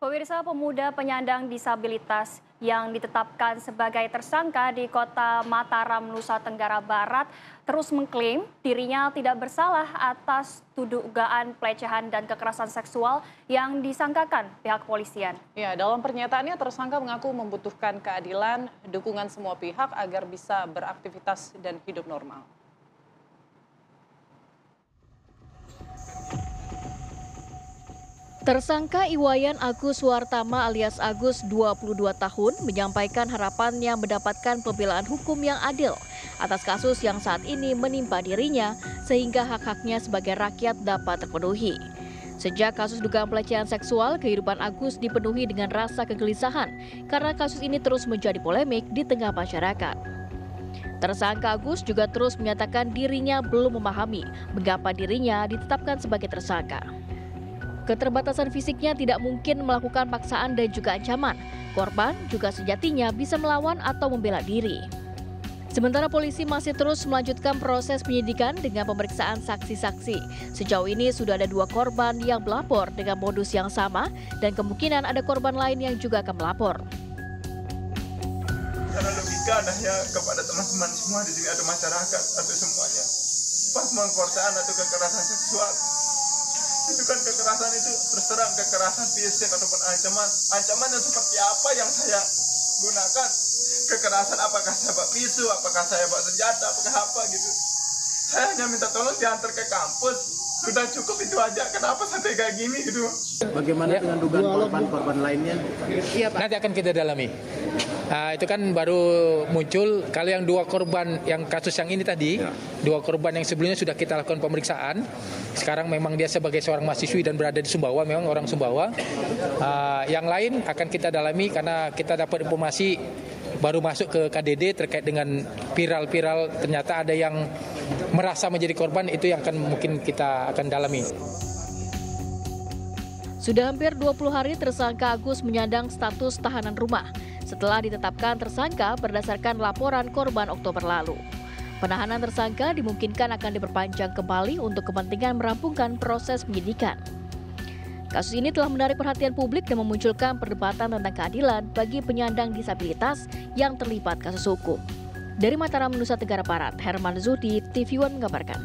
Pemirsa, pemuda penyandang disabilitas yang ditetapkan sebagai tersangka di kota Mataram, Nusa Tenggara Barat terus mengklaim dirinya tidak bersalah atas dugaan pelecehan dan kekerasan seksual yang disangkakan pihak kepolisian. Ya, dalam pernyataannya tersangka mengaku membutuhkan keadilan, dukungan semua pihak agar bisa beraktivitas dan hidup normal. Tersangka Iwayan Agus Suartama alias Agus 22 tahun menyampaikan harapannya mendapatkan pembelaan hukum yang adil atas kasus yang saat ini menimpa dirinya sehingga hak-haknya sebagai rakyat dapat terpenuhi. Sejak kasus dugaan pelecehan seksual, kehidupan Agus dipenuhi dengan rasa kegelisahan karena kasus ini terus menjadi polemik di tengah masyarakat. Tersangka Agus juga terus menyatakan dirinya belum memahami mengapa dirinya ditetapkan sebagai tersangka. Keterbatasan fisiknya tidak mungkin melakukan paksaan dan juga ancaman. Korban juga sejatinya bisa melawan atau membela diri. Sementara polisi masih terus melanjutkan proses penyidikan dengan pemeriksaan saksi-saksi. Sejauh ini sudah ada 2 korban yang melapor dengan modus yang sama dan kemungkinan ada korban lain yang juga akan melapor. Karena logika adanya kepada teman-teman semua di sini ada masyarakat atau semuanya. Pas pengkorsaan atau kekerasan seksual. Itu kan kekerasan itu terus terang kekerasan fisik ataupun ancaman yang seperti apa yang saya gunakan. Kekerasan apakah saya bawa pisau, apakah saya bawa senjata, apakah apa gitu. Saya hanya minta tolong diantar ke kampus. Sudah cukup itu aja, kenapa sampai kayak gini gitu. Bagaimana dengan dugaan korban lainnya? Iya, Pak. Nanti akan kita dalami. Itu kan baru muncul, kalau yang 2 korban yang kasus yang ini tadi, 2 korban yang sebelumnya sudah kita lakukan pemeriksaan. Sekarang memang dia sebagai seorang mahasiswi dan berada di Sumbawa, memang orang Sumbawa. Yang lain akan kita dalami karena kita dapat informasi baru masuk ke KDD terkait dengan viral-viral, ternyata ada yang merasa menjadi korban, itu yang mungkin kita akan dalami. Sudah hampir 20 hari tersangka Agus menyandang status tahanan rumah setelah ditetapkan tersangka berdasarkan laporan korban Oktober lalu. Penahanan tersangka dimungkinkan akan diperpanjang kembali untuk kepentingan merampungkan proses penyidikan. Kasus ini telah menarik perhatian publik dan memunculkan perdebatan tentang keadilan bagi penyandang disabilitas yang terlibat kasus hukum. Dari Mataram, Nusa Tenggara Barat, Herman Zudi, TV One mengabarkan.